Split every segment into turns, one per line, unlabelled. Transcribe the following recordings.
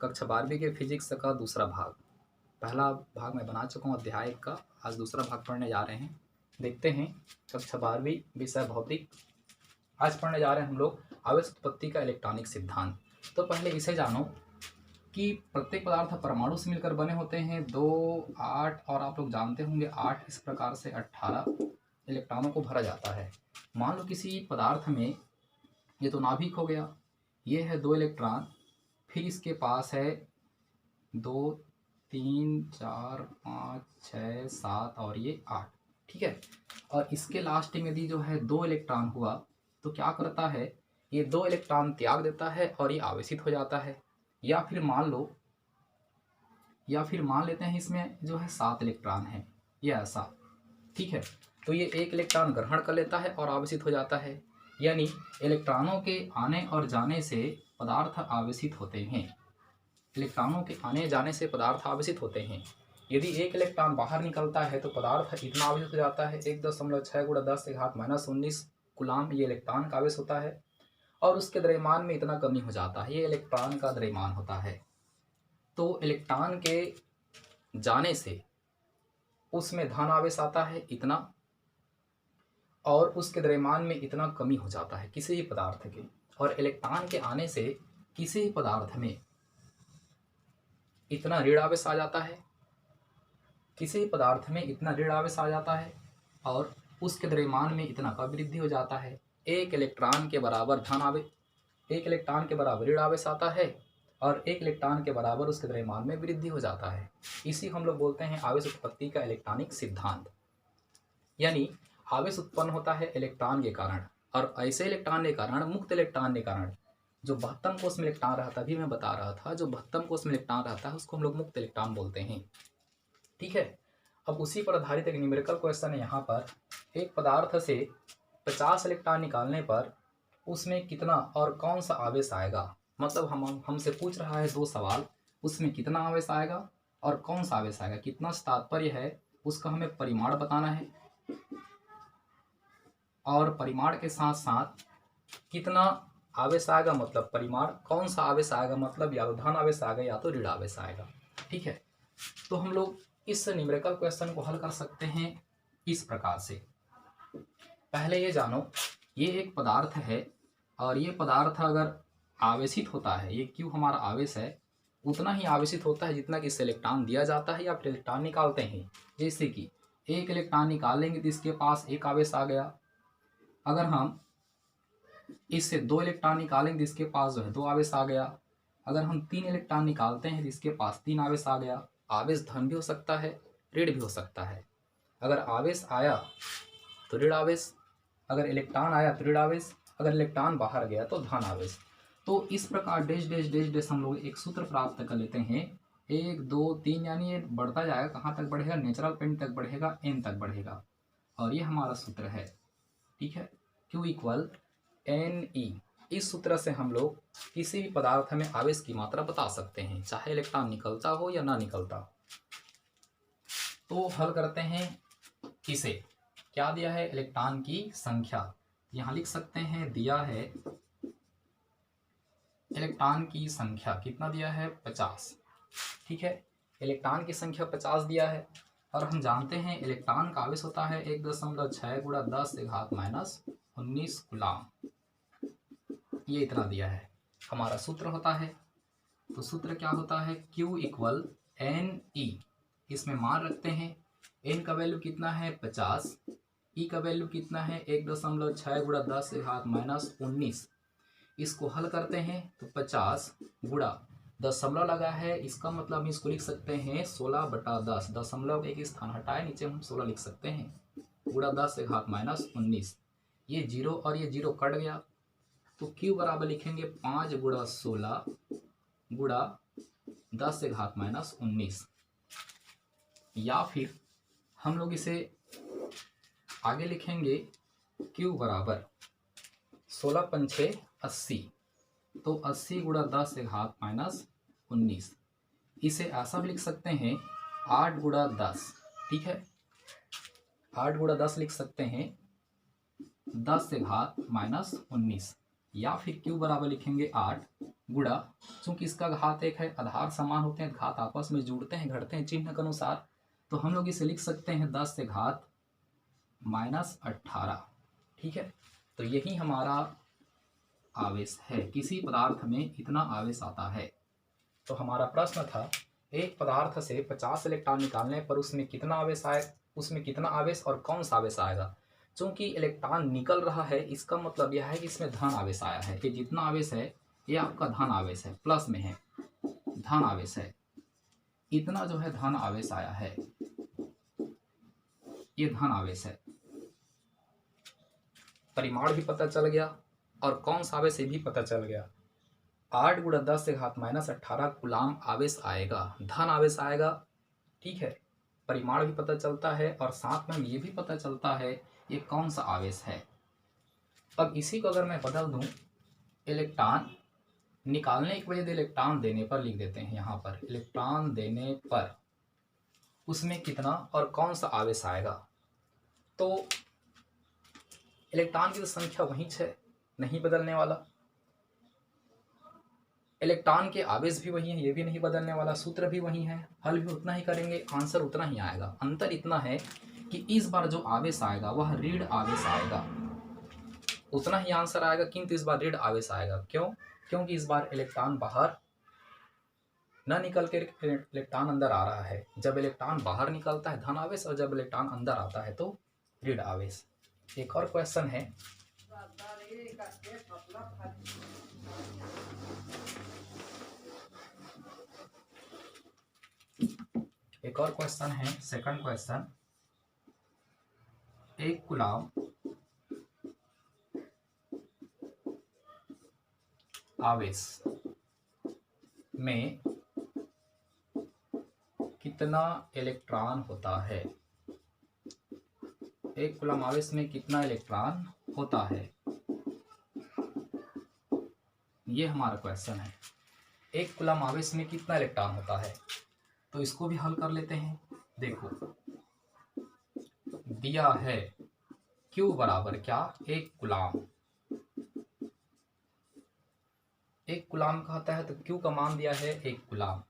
कक्षा 12वीं के फिजिक्स का दूसरा भाग। पहला भाग मैं बना चुका हूँ अध्याय 1 का, आज दूसरा भाग पढ़ने जा रहे हैं। देखते हैं कक्षा 12वीं विषय भौतिक। आज पढ़ने जा रहे हैं हम लोग आवेश उत्पत्ति का इलेक्ट्रॉनिक सिद्धांत। तो पहले इसे जानो कि प्रत्येक पदार्थ परमाणु से मिलकर बने होते हैं 2, 8 और आप लोग जानते होंगे 8 इस प्रकार से 18 इलेक्ट्रॉनों को भरा जाता है। मान लो किसी पदार्थ में ये तो नाभिक हो गया, ये है 2 इलेक्ट्रॉन, फिर इसके पास है 2, 3, 4, 5, 6, 7 और ये 8, ठीक है। और इसके लास्ट में यदि जो है 2 इलेक्ट्रॉन हुआ तो क्या करता है, ये 2 इलेक्ट्रॉन त्याग देता है और ये आवेशित हो जाता है। या फिर मान लेते हैं इसमें जो है 7 इलेक्ट्रॉन है, ये ऐसा, ठीक है। तो ये 1 इलेक्ट्रॉन ग्रहण कर लेता है और आवेशित हो जाता है। यानी इलेक्ट्रॉनों के आने और जाने से पदार्थ आवेशित होते हैं। इलेक्ट्रॉनों के आने जाने से पदार्थ आवेशित होते हैं। यदि 1 इलेक्ट्रॉन बाहर निकलता है तो पदार्थ इतना आवेशित हो जाता है 1.6 × 10⁻⁻19 कूलाम ये इलेक्ट्रॉन का आवेश होता है। और उसके द्रव्यमान में इतना कमी हो जाता है, ये इलेक्ट्रॉन का द्रव्यमान होता है। तो इलेक्ट्रॉन के जाने से उसमें धन आवेश आता है इतना, और उसके द्रव्यमान में इतना कमी हो जाता है किसी भी पदार्थ के। और इलेक्ट्रॉन के आने से किसी भी पदार्थ में इतना ऋण आवेश आ जाता है, किसी भी पदार्थ में इतना ऋण आवेश आ जाता है और उसके द्रव्यमान में इतना का वृद्धि हो जाता है। 1 इलेक्ट्रॉन के बराबर धन आवेश, 1 इलेक्ट्रॉन के बराबर ऋण आवेश आता है और 1 इलेक्ट्रॉन के बराबर उसके द्रव्यमान में वृद्धि हो जाता है। इसी हम लोग बोलते हैं आवेश उत्पत्ति का इलेक्ट्रॉनिक सिद्धांत। यानी आवेश उत्पन्न होता है इलेक्ट्रॉन के कारण, और ऐसे इलेक्ट्रॉन के कारण, मुक्त इलेक्ट्रॉन के कारण, जो 72 कोष में इलेक्ट्रॉन रहता, अभी मैं बता रहा था, जो 72 कोष में इलेक्ट्रॉन रहता है उसको हम लोग मुक्त इलेक्ट्रॉन बोलते हैं, ठीक है। अब उसी पर आधारित एक न्यूमेरिकल क्वेश्चन है यहाँ पर। एक पदार्थ से 50 इलेक्ट्रॉन निकालने पर उसमें कितना और कौन सा आवेश आएगा। मतलब हमसे पूछ रहा है 2 सवाल, उसमें कितना आवेश आएगा और कौन सा आवेश आएगा। कितना से तात्पर्य है उसका हमें परिमाण बताना है, और परिमाण के साथ साथ कितना आवेश आएगा, मतलब परिमाण कौन सा आवेश आएगा, मतलब या तो धन आवेश आएगा या तो ऋण आवेश आएगा, ठीक है। तो हम लोग इस न्यूमेरिकल क्वेश्चन को हल कर सकते हैं इस प्रकार से। पहले ये जानो, ये एक पदार्थ है और ये पदार्थ अगर आवेशित होता है, ये क्यों हमारा आवेश है, उतना ही आवेशित होता है जितना कि इससे इलेक्ट्रॉन दिया जाता है या फिर इलेक्ट्रॉन निकालते हैं। जैसे कि 1 इलेक्ट्रॉन निकालेंगे तो इसके पास 1 आवेश आ गया। अगर हम इससे 2 इलेक्ट्रॉन निकालेंगे तो इसके पास जो है 2 आवेश आ गया। अगर हम 3 इलेक्ट्रॉन निकालते हैं तो इसके पास 3 आवेश आ गया। आवेश धन भी हो सकता है, ऋण भी हो सकता है। अगर आवेश आया तो ऋण आवेश, अगर इलेक्ट्रॉन आया तो ऋण आवेश, अगर इलेक्ट्रॉन बाहर गया तो धन आवेश। तो इस प्रकार डैश डैश डैश डैश हम लोग एक सूत्र प्राप्त कर लेते हैं। 1, 2, 3, यानी ये बढ़ता जाएगा, कहाँ तक बढ़ेगा, नेचुरल पॉइंट तक बढ़ेगा, n तक बढ़ेगा, और ये हमारा सूत्र है, ठीक है। Q = Ne। इस सूत्र से हम लोग किसी भी पदार्थ में आवेश की मात्रा बता सकते हैं, चाहे इलेक्ट्रॉन निकलता हो या ना निकलता। तो हल करते हैं इसे। क्या दिया है, इलेक्ट्रॉन की संख्या, यहाँ लिख सकते हैं, दिया है इलेक्ट्रॉन की संख्या, कितना दिया है, 50, ठीक है। इलेक्ट्रॉन की संख्या 50 दिया है, और हम जानते हैं इलेक्ट्रॉन का आवेश होता है 1.6 × 10⁻19 कूलाम, ये इतना दिया है। हमारा सूत्र होता है, तो सूत्र क्या होता है, Q = Ne। इसमें मान रखते हैं, n का वैल्यू कितना है, 50, E का वैल्यू कितना है, 1.6 × 10⁻19। इसको हल करते हैं तो 50 गुणा दशमलव लगा है, इसका मतलब हम इसको लिख सकते हैं 16/10। दशमलव एक स्थान हटाए, नीचे हम 16 लिख सकते हैं, गुणा 10⁻19। ये 0 और ये 0 कट गया, तो Q बराबर लिखेंगे 5 × 16 गुणा 10⁻19। या फिर हम लोग इसे आगे लिखेंगे, Q बराबर 16 × 5 = 80, तो 80 × 10⁻19। इसे ऐसा भी लिख सकते हैं 8 × 10, ठीक है, 8 × 10 लिख सकते हैं 10⁻19, या फिर Q बराबर लिखेंगे 8 गुणा, चूंकि इसका घात 1 है, आधार समान होते हैं, घात आपस में जुड़ते हैं घटते हैं चिन्ह के अनुसार, तो हम लोग इसे लिख सकते हैं 10 से घात -18। ठीक है, तो यही हमारा आवेश है, किसी पदार्थ में इतना आवेश आता है। तो हमारा प्रश्न था, एक पदार्थ से 50 इलेक्ट्रॉन निकालने पर उसमें कितना आवेश आए, उसमें कितना आवेश और कौन सा आवेश आएगा। चूंकि इलेक्ट्रॉन निकल रहा है, इसका मतलब यह है कि इसमें धन आवेश आया है। ये जितना आवेश है ये आपका धन आवेश है, प्लस में है, धन आवेश है। इतना जो है धन आवेश आया है, ये धन आवेश है। परिमाण भी पता चल गया और कौन सा आवेश ये भी पता चल गया। 8 गुणा 10 से घात -18 कूलाम आवेश आएगा, धन आवेश आएगा। ठीक है, परिमाण भी पता चलता है और साथ में ये भी पता चलता है ये कौन सा आवेश है। अब इसी को अगर मैं बदल दूं, इलेक्ट्रॉन निकालने की वजह से इलेक्ट्रॉन देने पर लिख देते हैं। यहाँ पर इलेक्ट्रॉन देने पर उसमें कितना और कौन सा आवेश आएगा। तो इलेक्ट्रॉन की तो संख्या वही है, नहीं बदलने वाला। इलेक्ट्रॉन के आवेश भी वही है, ये भी नहीं बदलने वाला। सूत्र भी वही है, हल भी उतना ही करेंगे, आंसर उतना ही आएगा। अंतर इतना है कि इस बार जो आवेश आएगा वह ऋण आवेश आएगा, उतना ही आंसर आएगा, किंतु इस बार ऋण आवेश आएगा। क्यों? क्योंकि इस बार इलेक्ट्रॉन बाहर न निकल के इलेक्ट्रॉन अंदर आ रहा है। जब इलेक्ट्रॉन बाहर निकलता है धन आवेश, और जब इलेक्ट्रॉन अंदर आता है तो ऋण आवेश। एक और क्वेश्चन है, सेकंड क्वेश्चन। एक कूलाम आवेश में कितना इलेक्ट्रॉन होता है। एक कूलाम आवेश में कितना इलेक्ट्रॉन होता है, ये हमारा क्वेश्चन है। एक कूलाम आवेश में कितना इलेक्ट्रॉन होता है, तो इसको भी हल कर लेते हैं। देखो दिया है Q बराबर क्या, एक कूलाम। एक कूलाम कहता है तो Q का मान दिया है एक कूलाम,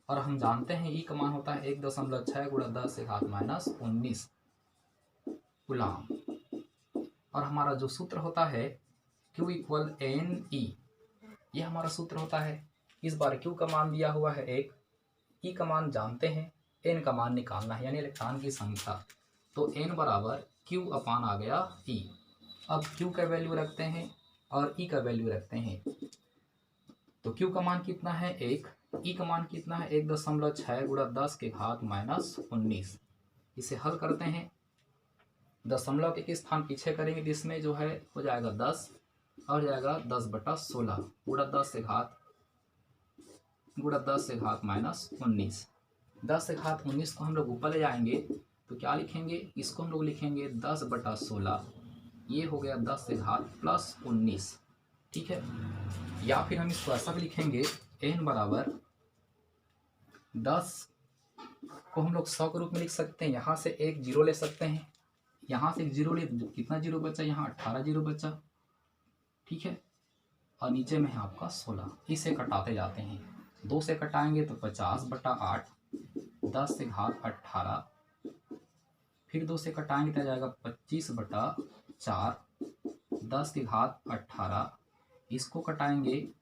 और हम जानते हैं E का मान होता है 1.6 गुणा 10 से घात -19 कूलाम। और हमारा जो सूत्र होता है Q = NE, ये हमारा सूत्र होता है। इस बार Q का मान दिया हुआ है 1, E का मान जानते हैं, N का मान निकालना है, यानी इलेक्ट्रॉन की संख्या। तो N बराबर Q अपान आ गया E। अब Q का वैल्यू रखते हैं और E का वैल्यू रखते हैं। तो Q का मान कितना है 1, E का मान कितना है 1.6 गुणा 10 के घात -19। इसे हल करते हैं, दशमलव के एक स्थान पीछे करेंगे, जिसमें जो है हो जाएगा 10 और जाएगा 10/16 गुणा 10 से घात -19। 10 से घात 19 को हम लोग ऊपर ले जाएंगे तो क्या लिखेंगे, इसको हम लोग लिखेंगे 10/16, ये हो गया 10 से घात +19। ठीक है, या फिर हम इसको ऐसा भी लिखेंगे, n बराबर 10 को हम लोग 100 के रूप में लिख सकते हैं। यहाँ से एक जीरो ले सकते हैं, यहाँ से एक जीरो ले, कितना जीरो बचा, यहाँ 18 जीरो बचा। ठीक है, और नीचे में है आपका 16। इसे कटाते जाते हैं, 2 से कटाएंगे तो 50/8, 10 से घात 18, फिर 2 से कटाएंगे तो आ जाएगा 25/4, 10 की घात 18। इसको कटाएंगे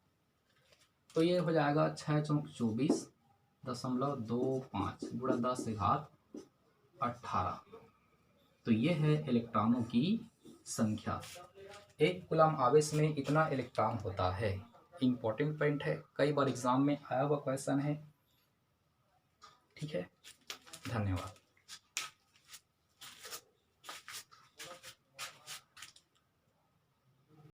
तो ये हो जाएगा 6 चौक 24.25 गुणा 10 से घात 18। तो ये है इलेक्ट्रॉनों की संख्या। एक कूलाम आवेश में इतना इलेक्ट्रॉन होता है। इंपॉर्टेंट पॉइंट है, कई बार एग्जाम में आया हुआ क्वेश्चन है। ठीक है, धन्यवाद।